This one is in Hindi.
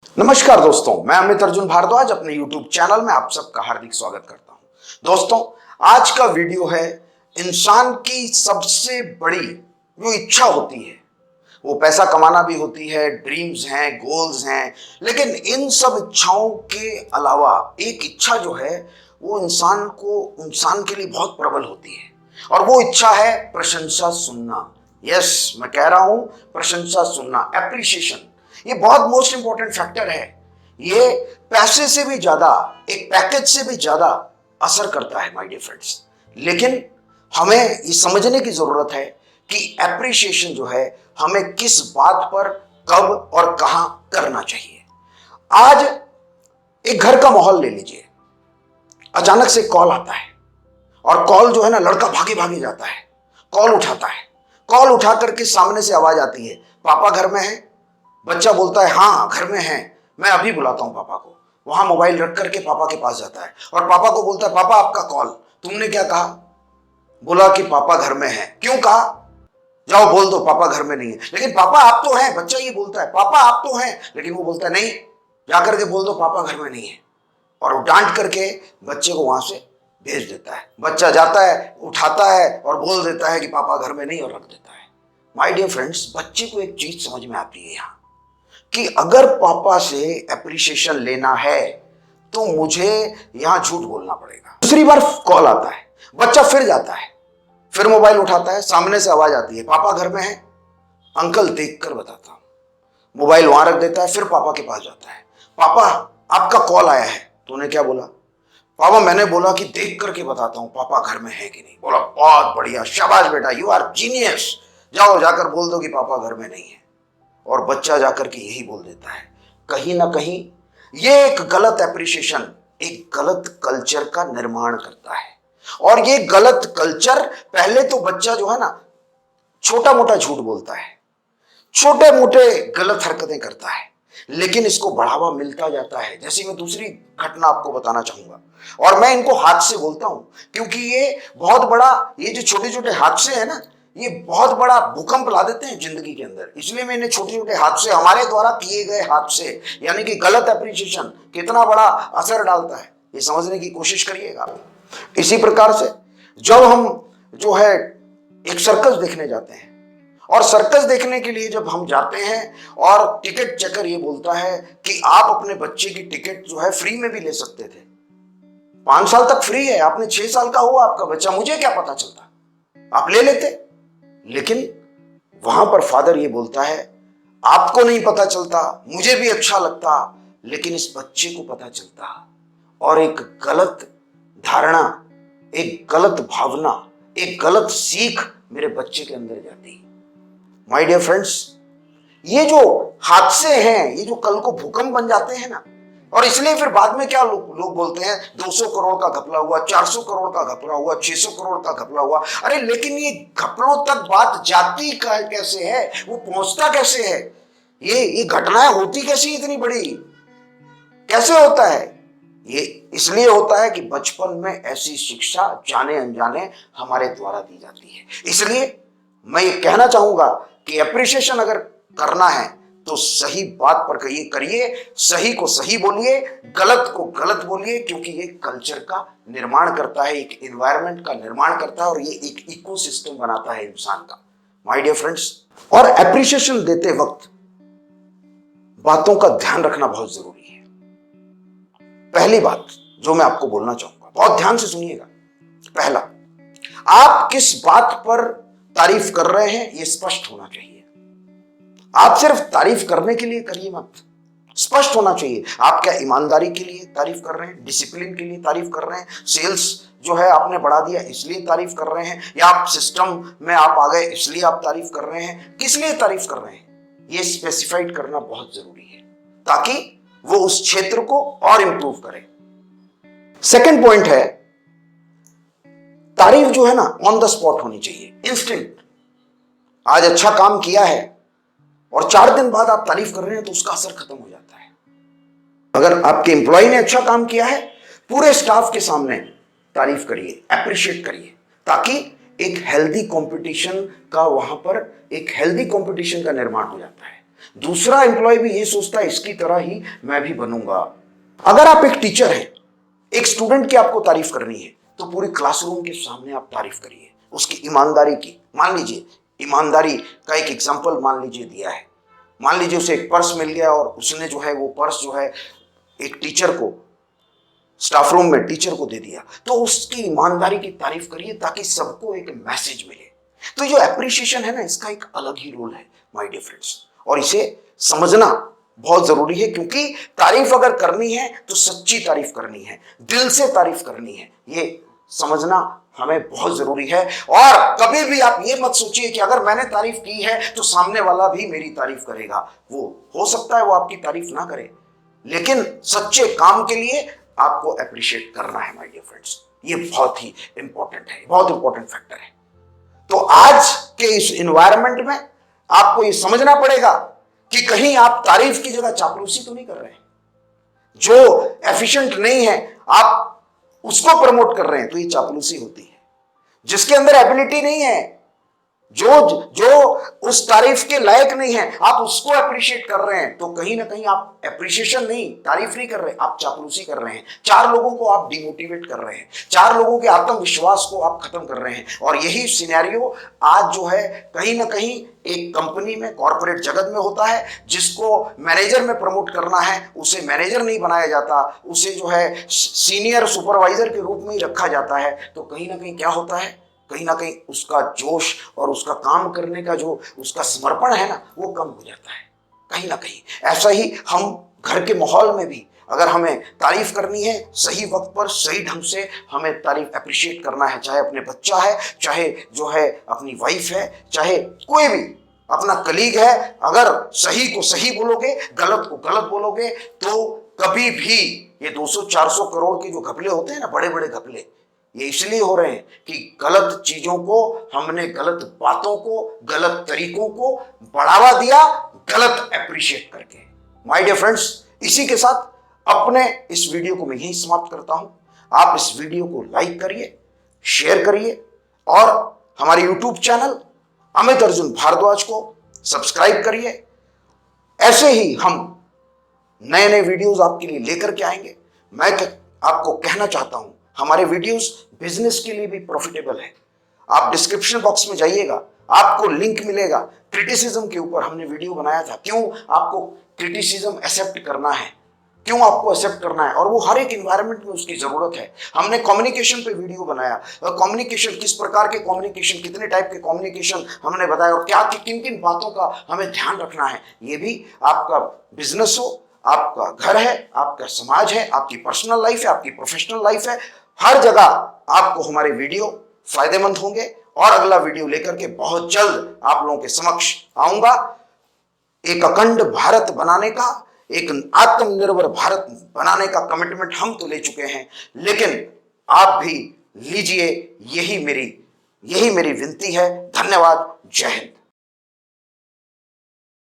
नमस्कार दोस्तों, मैं अमित अर्जुन भारद्वाज अपने YouTube चैनल में आप सबका हार्दिक स्वागत करता हूं। दोस्तों, आज का वीडियो है इंसान की सबसे बड़ी जो इच्छा होती है, वो पैसा कमाना भी होती है, ड्रीम्स हैं, गोल्स हैं, लेकिन इन सब इच्छाओं के अलावा एक इच्छा जो है वो इंसान के लिए बहुत प्रबल होती है और वो इच्छा है प्रशंसा सुनना। यस, मैं कह रहा हूं प्रशंसा सुनना, एप्रिसिएशन। ये बहुत मोस्ट इंपॉर्टेंट फैक्टर है। ये पैसे से भी ज्यादा, एक पैकेज से भी ज्यादा असर करता है माय डियर फ्रेंड्स। लेकिन हमें ये समझने की जरूरत है कि एप्रिसिएशन जो है हमें किस बात पर, कब और कहां करना चाहिए। आज एक घर का माहौल ले लीजिए। अचानक से कॉल आता है और कॉल जो है ना, लड़का भागे भागे जाता है, कॉल उठाता है। कॉल उठा करके सामने से आवाज आती है, पापा घर में है? बच्चा बोलता है हाँ घर में है, मैं अभी बुलाता हूं पापा को। वहां मोबाइल रख करके पापा के पास जाता है और पापा को बोलता है, पापा आपका कॉल। तुमने क्या कहा? बोला कि पापा घर में है। क्यों कहा? जाओ बोल दो पापा घर में नहीं है। लेकिन पापा आप तो हैं, बच्चा ये बोलता है, पापा आप तो हैं, लेकिन वो बोलता है नहीं, जाकर के बोल दो पापा घर में नहीं है। और वो डांट करके बच्चे को वहां से भेज देता है। बच्चा जाता है, उठाता है और बोल देता है कि पापा घर में नहीं, और रख देता है। माय डियर फ्रेंड्स, बच्चे को एक चीज समझ में आती है यहां कि अगर पापा से एप्रिसिएशन लेना है तो मुझे यहां झूठ बोलना पड़ेगा। दूसरी बार कॉल आता है, बच्चा फिर जाता है, फिर मोबाइल उठाता है, सामने से आवाज आती है, पापा घर में है? अंकल देखकर बताता हूं। मोबाइल वहां रख देता है, फिर पापा के पास जाता है, पापा आपका कॉल आया है। तूने क्या बोला? पापा मैंने बोला कि देख करके बताता हूं पापा घर में है कि नहीं। बोला बहुत बढ़िया, शाबाश बेटा, यू आर जीनियस, जाओ जाकर बोल दो कि पापा घर में नहीं है। और बच्चा जाकर के यही बोल देता है। कहीं ना कहीं ये एक गलत एप्रिसिएशन, एक गलत कल्चर का निर्माण करता है। और ये गलत कल्चर, पहले तो बच्चा जो है ना छोटा मोटा झूठ बोलता है, छोटे मोटे गलत हरकतें करता है, लेकिन इसको बढ़ावा मिलता जाता है। जैसे मैं दूसरी घटना आपको बताना चाहूंगा, और मैं इनको हादसे बोलता हूं क्योंकि ये बहुत बड़ा, ये जो छोटे छोटे हादसे हैं ना, ये बहुत बड़ा भूकंप ला देते हैं जिंदगी के अंदर। इसलिए मैंने छोटे छोटे हादसे, हमारे द्वारा किए गए हादसे, यानी कि गलत एप्रिसिएशन कितना बड़ा असर डालता है, ये समझने की कोशिश करिएगा। इसी प्रकार से जब हम जो है एक सर्कस देखने जाते हैं, और सर्कस देखने के लिए जब हम जाते हैं और टिकट चेकर ये बोलता है कि आप अपने बच्चे की टिकट जो है फ्री में भी ले सकते थे, 5 साल तक फ्री है, आपने 6 साल का हुआ आपका बच्चा, मुझे क्या पता चलता, आप ले लेते। लेकिन वहां पर फादर ये बोलता है, आपको नहीं पता चलता, मुझे भी अच्छा लगता, लेकिन इस बच्चे को पता चलता। और एक गलत धारणा, एक गलत भावना, एक गलत सीख मेरे बच्चे के अंदर जाती। माय डियर फ्रेंड्स, ये जो हादसे हैं, ये जो कल को भूकंप बन जाते हैं ना, और इसलिए फिर बाद में क्या लोग बोलते हैं, 200 करोड़ का घपला हुआ, 400 करोड़ का घपला हुआ, 600 करोड़ का घपला हुआ। अरे लेकिन ये घपलों तक बात जाती कैसे है, वो पहुंचता कैसे है, ये घटनाएं होती कैसी इतनी बड़ी, कैसे होता है? ये इसलिए होता है कि बचपन में ऐसी शिक्षा जाने अनजाने हमारे द्वारा दी जाती है। इसलिए मैं ये कहना चाहूंगा कि एप्रिसिएशन अगर करना है तो सही बात पर करिए, सही को सही बोलिए, गलत को गलत बोलिए, क्योंकि ये कल्चर का निर्माण करता है, एक एनवायरनमेंट का निर्माण करता है, और ये एक इकोसिस्टम बनाता है इंसान का। माय डियर फ्रेंड्स, और एप्रिसिएशन देते वक्त बातों का ध्यान रखना बहुत जरूरी है। पहली बात जो मैं आपको बोलना चाहूंगा, बहुत ध्यान से सुनिएगा। पहला, आप किस बात पर तारीफ कर रहे हैं ये स्पष्ट होना चाहिए। आप सिर्फ तारीफ करने के लिए करिए मत, स्पष्ट होना चाहिए। आप क्या ईमानदारी के लिए तारीफ कर रहे हैं, डिसिप्लिन के लिए तारीफ कर रहे हैं, सेल्स जो है आपने बढ़ा दिया इसलिए तारीफ कर रहे हैं, या आप सिस्टम में आप आ गए इसलिए आप तारीफ कर रहे हैं, किस लिए तारीफ कर रहे हैं, ये स्पेसिफाइड करना बहुत जरूरी है, ताकि वो उस क्षेत्र को और इंप्रूव करे। सेकंड पॉइंट है, तारीफ जो है ना ऑन द स्पॉट होनी चाहिए, इंस्टेंट। आज अच्छा काम किया है और 4 दिन बाद आप तारीफ कर रहे हैं तो उसका असर खत्म हो जाता है। अगर आपके एम्प्लॉय ने अच्छा काम किया है, पूरे स्टाफ के सामने तारीफ करिए, एप्रिशिएट करिए, ताकि एक हेल्दी कंपटीशन का, वहां पर एक हेल्दी कंपटीशन का निर्माण हो जाता है। दूसरा एम्प्लॉय भी ये सोचता है इसकी तरह ही मैं भी बनूंगा। अगर आप एक टीचर हैं, एक स्टूडेंट की आपको तारीफ करनी है तो पूरी क्लासरूम के सामने आप तारीफ करिए उसकी ईमानदारी की। मान लीजिए ईमानदारी का एक एग्जांपल मान लीजिए दिया है, मान लीजिए उसे एक पर्स मिल गया और उसने जो है वो पर्स जो है एक टीचर को, स्टाफ रूम में टीचर को दे दिया, तो उसकी ईमानदारी की तारीफ करिए ताकि सबको एक मैसेज मिले। तो जो एप्रिसिएशन है ना, इसका एक अलग ही रोल है माय डियर फ्रेंड्स, और इसे समझना बहुत जरूरी है, क्योंकि तारीफ अगर करनी है तो सच्ची तारीफ करनी है, दिल से तारीफ करनी है, ये समझना हमें बहुत जरूरी है। और कभी भी आप ये मत सोचिए कि अगर मैंने तारीफ की है तो सामने वाला भी मेरी तारीफ करेगा। वो हो सकता है वो आपकी तारीफ ना करे, लेकिन सच्चे काम के लिए आपको अप्रिशिएट करना है माय डियर फ्रेंड्स। ये बहुत ही इंपॉर्टेंट है, बहुत इंपॉर्टेंट फैक्टर है। तो आज के इस एनवायरनमेंट में आपको ये समझना पड़ेगा कि कहीं आप तारीफ की जगह चापलूसी तो नहीं कर रहे हैं। जो एफिशिएंट नहीं है आप उसको प्रमोट कर रहे हैं तो ये चापलूसी होती है। जिसके अंदर एबिलिटी नहीं है, जो उस तारीफ के लायक नहीं है, आप उसको अप्रिशिएट कर रहे हैं तो कहीं ना कहीं आप अप्रिशिएशन नहीं, तारीफ नहीं कर रहे, आप चापलूसी कर रहे हैं। 4 लोगों को आप डिमोटिवेट कर रहे हैं, 4 लोगों के आत्मविश्वास को आप खत्म कर रहे हैं। और यही सिनेरियो आज जो है कहीं ना कहीं एक कंपनी में, कॉर्पोरेट जगत में होता है। जिसको मैनेजर में प्रमोट करना है उसे मैनेजर नहीं बनाया जाता, उसे जो है सीनियर सुपरवाइजर के रूप में ही रखा जाता है। तो कहीं ना कहीं क्या होता है, कहीं ना कहीं उसका जोश और उसका काम करने का जो उसका समर्पण है ना, वो कम हो जाता है कहीं ना कहीं। ऐसा ही हम घर के माहौल में भी अगर हमें तारीफ करनी है, सही वक्त पर सही ढंग से हमें तारीफ अप्रिशिएट करना है, चाहे अपने बच्चा है, चाहे जो है अपनी वाइफ है, चाहे कोई भी अपना कलीग है, अगर सही को सही बोलोगे, गलत को गलत बोलोगे, तो कभी भी ये 200-400 करोड़ के जो घपले होते हैं ना, बड़े बड़े घपले, ये इसलिए हो रहे हैं कि गलत चीजों को हमने, गलत बातों को, गलत तरीकों को बढ़ावा दिया, गलत अप्रिशिएट करके। माय डियर फ्रेंड्स, इसी के साथ अपने इस वीडियो को मैं यहीं समाप्त करता हूं। आप इस वीडियो को लाइक करिए, शेयर करिए और हमारे यूट्यूब चैनल अमित अर्जुन भारद्वाज को सब्सक्राइब करिए। ऐसे ही हम नए नए वीडियोस आपके लिए लेकर के आएंगे। मैं आपको कहना चाहता हूं, हमारे वीडियोस बिजनेस के लिए भी प्रॉफिटेबल है। आप डिस्क्रिप्शन बॉक्स में जाइएगा, आपको लिंक मिलेगा। क्रिटिसिज्म के ऊपर हमने वीडियो बनाया था, क्यों आपको क्रिटिसिज्म एक्सेप्ट करना है, क्यों आपको एक्सेप्ट करना है, और वो हर एक एनवायरनमेंट में उसकी जरूरत है। हमने कम्युनिकेशन पे वीडियो बनाया, कम्युनिकेशन किस प्रकार के कम्युनिकेशन, कितने टाइप के कम्युनिकेशन हमने बताया, और क्या किन किन बातों का हमें ध्यान रखना है। ये भी आपका बिजनेस हो, आपका घर है, आपका समाज है, आपकी पर्सनल लाइफ है, आपकी प्रोफेशनल लाइफ है, हर जगह आपको हमारे वीडियो फायदेमंद होंगे। और अगला वीडियो लेकर के बहुत जल्द आप लोगों के समक्ष आऊंगा। एक अखंड भारत बनाने का, एक आत्मनिर्भर भारत बनाने का कमिटमेंट हम तो ले चुके हैं, लेकिन आप भी लीजिए, यही मेरी विनती है। धन्यवाद। जय हिंद।